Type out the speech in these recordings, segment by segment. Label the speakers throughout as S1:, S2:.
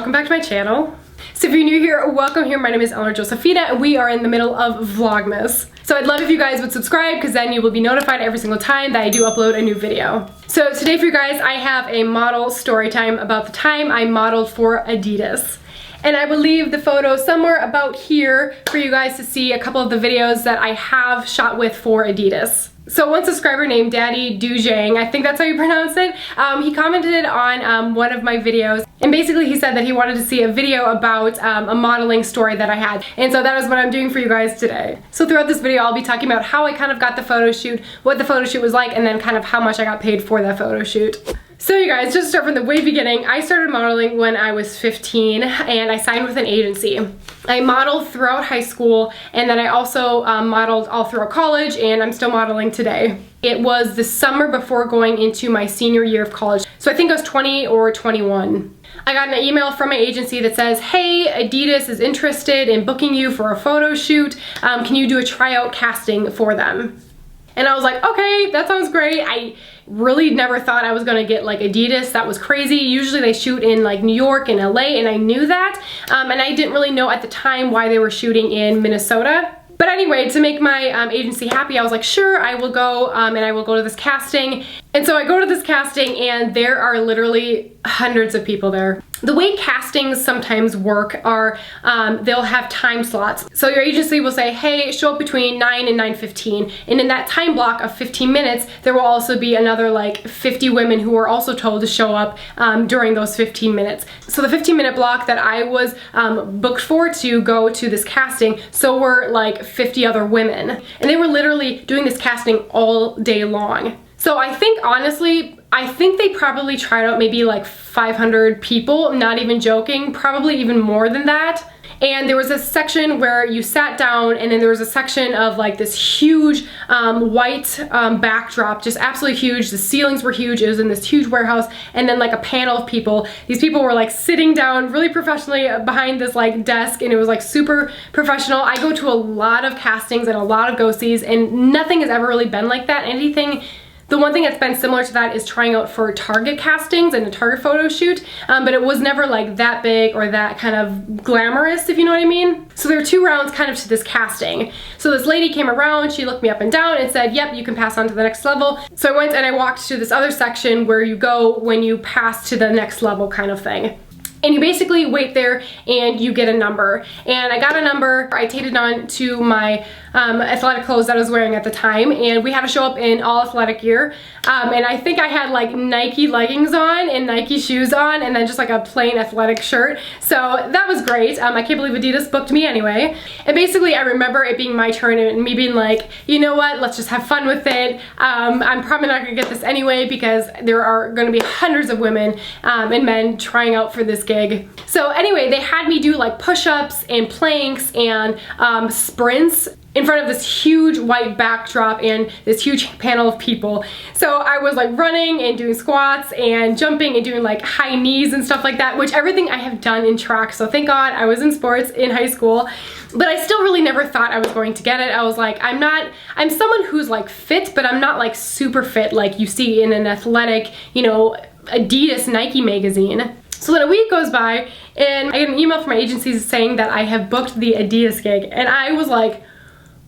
S1: welcome back to my channel. So if you're new here, welcome here. My name is Eleanor Josefina and we are in the middle of Vlogmas. So I'd love if you guys would subscribe because then you will be notified every single time that I do upload a new video. So today for you guys, I have a model story time about the time I modeled for Adidas. And I will leave the photo somewhere about here for you guys to see a couple of the videos that I have shot with for Adidas. So one subscriber named Daddy Dujang, I think that's how you pronounce it, he commented on one of my videos, and basically he said that he wanted to see a video about a modeling story that I had, and so that is what I'm doing for you guys today. So throughout this video I'll be talking about how I kind of got the photo shoot, what the photo shoot was like, and then kind of how much I got paid for that photo shoot. So you guys, just to start from the way beginning, I started modeling when I was 15 and I signed with an agency. I modeled throughout high school and then I also modeled all throughout college, and I'm still modeling today. It was the summer before going into my senior year of college. So I think I was 20 or 21. I got an email from my agency that says, hey, Adidas is interested in booking you for a photo shoot. Can you do a tryout casting for them? And I was like, okay, that sounds great. I really never thought I was gonna get like Adidas. That was crazy. Usually they shoot in like New York and LA, and I knew that. And I didn't really know at the time why they were shooting in Minnesota. But anyway, to make my agency happy, I was like, sure, I will go and I will go to this casting. And so I go to this casting and there are literally hundreds of people there. The way castings sometimes work are they'll have time slots. So your agency will say, hey, show up between 9 and 9:15. And in that time block of 15 minutes, there will also be another like 50 women who are also told to show up during those 15 minutes. So the 15-minute block that I was booked for to go to this casting, so were like 50 other women. And they were literally doing this casting all day long. So I think, honestly, I think they probably tried out maybe like 500 people, not even joking, probably even more than that. And there was a section where you sat down, and then there was a section of like this huge white backdrop, just absolutely huge. The ceilings were huge. It was in this huge warehouse, and then like a panel of people. These people were like sitting down really professionally behind this like desk, and it was like super professional. I go to a lot of castings and a lot of go-sees, and nothing has ever really been like that. The one thing that's been similar to that is trying out for Target castings and a Target photo shoot, but it was never like that big or that kind of glamorous, if you know what I mean. So there were two rounds kind of to this casting. So this lady came around, she looked me up and down and said, yep, you can pass on to the next level. So I went and I walked to this other section where you go when you pass to the next level kind of thing. And you basically wait there and you get a number. And I got a number, I taped it on to my athletic clothes that I was wearing at the time, and we had to show up in all athletic gear. And I think I had like Nike leggings on and Nike shoes on, and then just like a plain athletic shirt. So that was great. I can't believe Adidas booked me anyway. And basically I remember it being my turn and me being like, you know what, let's just have fun with it. I'm probably not gonna get this anyway because there are gonna be hundreds of women and men trying out for this gig. So anyway, they had me do like push-ups and planks and sprints in front of this huge white backdrop and this huge panel of people. So I was like running and doing squats and jumping and doing like high knees and stuff like that, which everything I have done in track. So thank God I was in sports in high school, but I still really never thought I was going to get it. I was like, I'm someone who's like fit, but I'm not like super fit like you see in an athletic, you know, Adidas Nike magazine. So then a week goes by and I get an email from my agency saying that I have booked the Adidas gig, and I was like,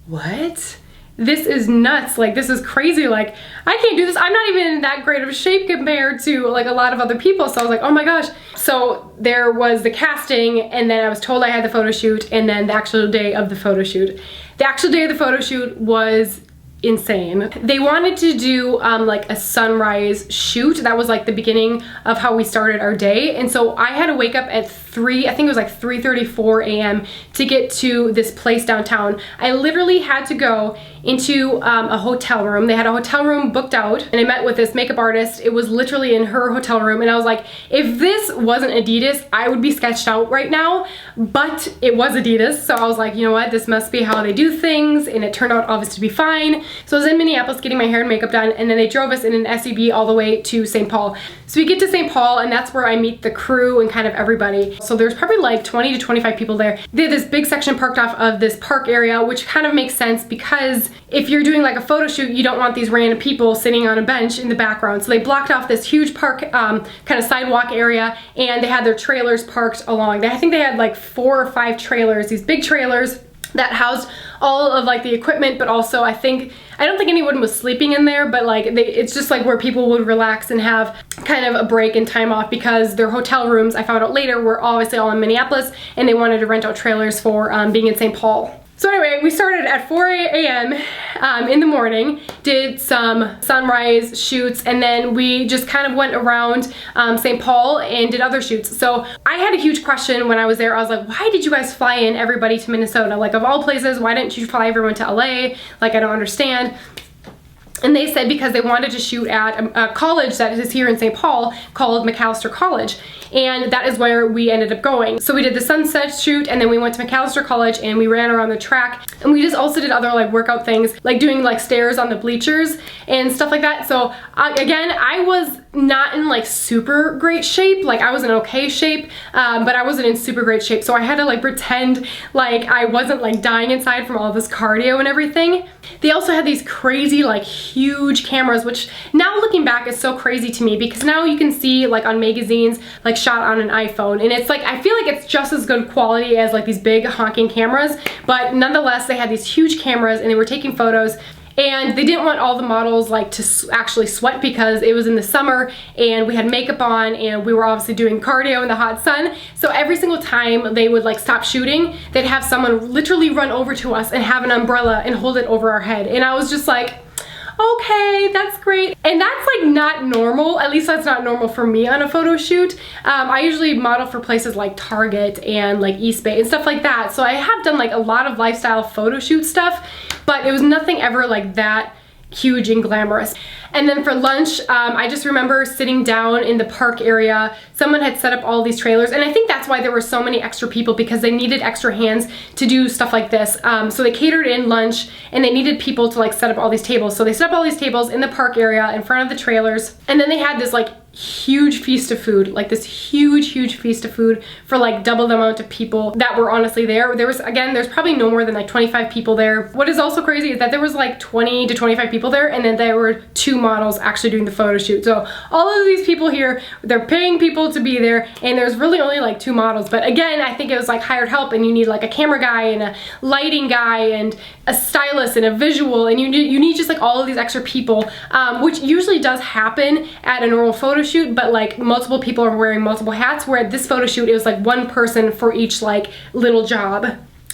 S1: what? This is nuts. Like, this is crazy. Like, I can't do this. I'm not even in that great of a shape compared to like a lot of other people. So I was like, oh my gosh. So there was the casting, and then I was told I had the photo shoot, and then the actual day of the photo shoot. The actual day of the photo shoot was insane. They wanted to do like a sunrise shoot. That was like the beginning of how we started our day. And so I had to wake up at 3, I think it was like 3:34 a.m. to get to this place downtown. I literally had to go into a hotel room. They had a hotel room booked out, and I met with this makeup artist. It was literally in her hotel room, and I was like, if this wasn't Adidas, I would be sketched out right now, but it was Adidas. So I was like, you know what, this must be how they do things, and it turned out obviously to be fine. So I was in Minneapolis getting my hair and makeup done, and then they drove us in an SUV all the way to St. Paul. So we get to St. Paul, and that's where I meet the crew and kind of everybody. So there's probably like 20 to 25 people there. They had this big section parked off of this park area, which kind of makes sense because if you're doing like a photo shoot, you don't want these random people sitting on a bench in the background. So they blocked off this huge park kind of sidewalk area, and they had their trailers parked along. I think they had like 4 or 5 trailers, these big trailers that housed all of like the equipment, but also I don't think anyone was sleeping in there, but like it's just like where people would relax and have kind of a break and time off, because their hotel rooms, I found out later, were obviously all in Minneapolis, and they wanted to rent out trailers for being in St. Paul. So anyway, we started at 4 a.m. In the morning, did some sunrise shoots, and then we just kind of went around St. Paul and did other shoots. So I had a huge question when I was there. I was like, why did you guys fly in everybody to Minnesota? Like, of all places, why didn't you fly everyone to LA? Like, I don't understand. And they said because they wanted to shoot at a college that is here in St. Paul called McAllister College. And that is where we ended up going. So we did the sunset shoot, and then we went to McAllister College and we ran around the track. And we just also did other like workout things, like doing like stairs on the bleachers and stuff like that. So again, I was not in like super great shape. Like, I was in okay shape, but I wasn't in super great shape. So I had to like pretend like I wasn't like dying inside from all this cardio and everything. They also had these crazy like huge cameras, which now looking back is so crazy to me, because now you can see like on magazines like shot on an iPhone, and it's like, I feel like it's just as good quality as like these big honking cameras, but nonetheless they had these huge cameras and they were taking photos. And they didn't want all the models like to actually sweat because it was in the summer and we had makeup on and we were obviously doing cardio in the hot sun. So every single time they would like stop shooting, they'd have someone literally run over to us and have an umbrella and hold it over our head. And I was just like, okay, that's great. And that's like not normal. At least that's not normal for me on a photo shoot. I usually model for places like Target and like East Bay and stuff like that. So I have done like a lot of lifestyle photo shoot stuff, but it was nothing ever like that huge and glamorous. And then for lunch, I just remember sitting down in the park area. Someone had set up all these trailers, and I think that's why there were so many extra people, because they needed extra hands to do stuff like this. So they catered in lunch, and they needed people to like set up all these tables. So they set up all these tables in the park area in front of the trailers, and then they had this like huge feast of food, like this huge feast of food for like double the amount of people that were honestly there. There was, again, there's probably no more than like 25 people there. What is also crazy is that there was like 20 to 25 people there, and then there were 2 models actually doing the photo shoot. So all of these people here, they're paying people to be there, and there's really only like 2 models. But again, I think it was like hired help, and you need like a camera guy and a lighting guy and a stylist and a visual, and you need just like all of these extra people, which usually does happen at a normal photo shoot, but like multiple people are wearing multiple hats, where at this photo shoot it was like 1 person for each like little job.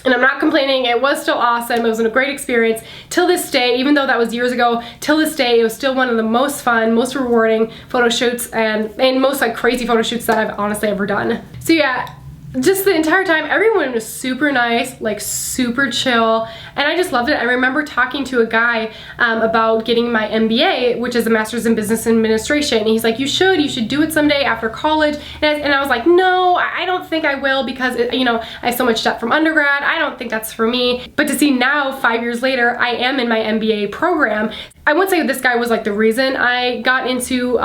S1: And I'm not complaining, it was still awesome. It was a great experience. Till this day, even though that was years ago, till this day it was still one of the most fun, most rewarding photo shoots and most like crazy photo shoots that I've honestly ever done. So yeah, just the entire time, everyone was super nice, like super chill, and I just loved it. I remember talking to a guy about getting my MBA, which is a Master's in Business Administration, and he's like, you should do it someday after college. And I was like, no, I don't think I will, because you know, I have so much debt from undergrad. I don't think that's for me. But to see now, 5 years later, I am in my MBA program. I wouldn't say this guy was like the reason I got into,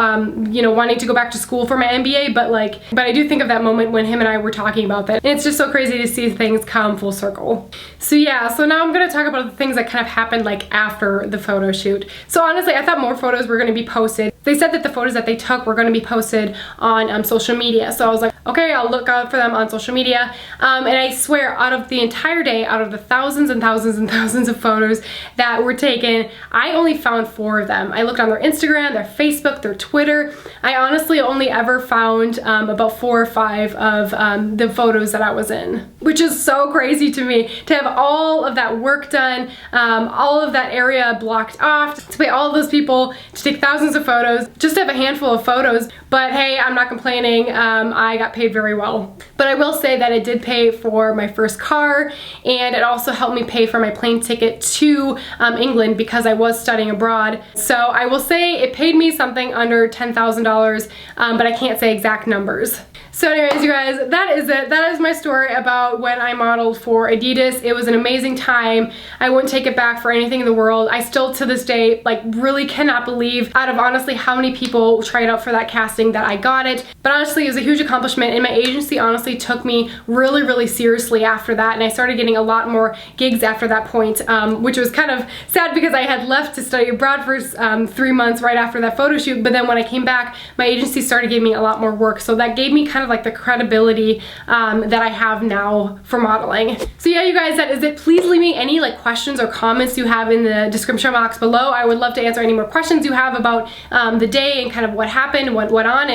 S1: you know, wanting to go back to school for my MBA, but I do think of that moment when him and I were talking about that. And it's just so crazy to see things come full circle. So yeah, so now I'm gonna talk about the things that kind of happened like after the photo shoot. So honestly, I thought more photos were gonna be posted. They said that the photos that they took were gonna be posted on social media. So I was like, okay, I'll look out for them on social media. And I swear, out of the entire day, out of the thousands and thousands and thousands of photos that were taken, I only found 4 of them. I looked on their Instagram, their Facebook, their Twitter. I honestly only ever found about 4 or 5 of the photos that I was in, which is so crazy to me, to have all of that work done, all of that area blocked off, to pay all of those people to take thousands of photos, just to have a handful of photos. But hey, I'm not complaining. I got paid very well. But I will say that it did pay for my first car, and it also helped me pay for my plane ticket to England because I was studying abroad. So I will say it paid me something under $10,000, but I can't say exact numbers. So anyways, you guys, that is it. That is my story about when I modeled for Adidas. It was an amazing time. I wouldn't take it back for anything in the world. I still, to this day, like, really cannot believe out of honestly how many people tried out for that casting that I got it. But honestly, it was a huge accomplishment, and my agency honestly took me really, really seriously after that, and I started getting a lot more gigs after that point, which was kind of sad because I had left to study abroad for 3 months right after that photo shoot, but then when I came back, my agency started giving me a lot more work, so that gave me kind of like the credibility that I have now for modeling. So yeah, you guys, that is it. Please leave me any like questions or comments you have in the description box below. I would love to answer any more questions you have about the day and kind of what happened, what went on,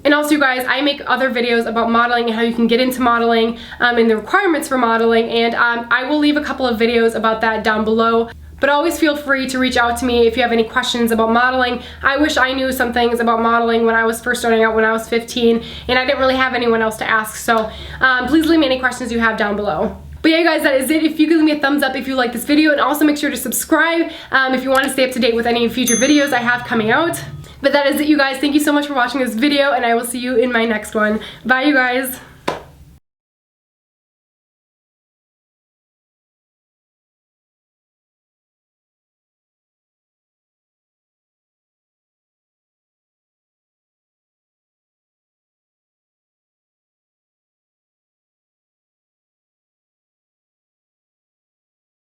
S1: and also, you guys, I make other videos about modeling and how you can get into modeling and the requirements for modeling, and I will leave a couple of videos about that down below. But always feel free to reach out to me if you have any questions about modeling. I wish I knew some things about modeling when I was first starting out when I was 15, and I didn't really have anyone else to ask, so please leave me any questions you have down below. But yeah, guys, that is it. If you could leave me a thumbs up if you like this video, and also make sure to subscribe if you want to stay up to date with any future videos I have coming out. But that is it, you guys. Thank you so much for watching this video, and I will see you in my next one. Bye, you guys.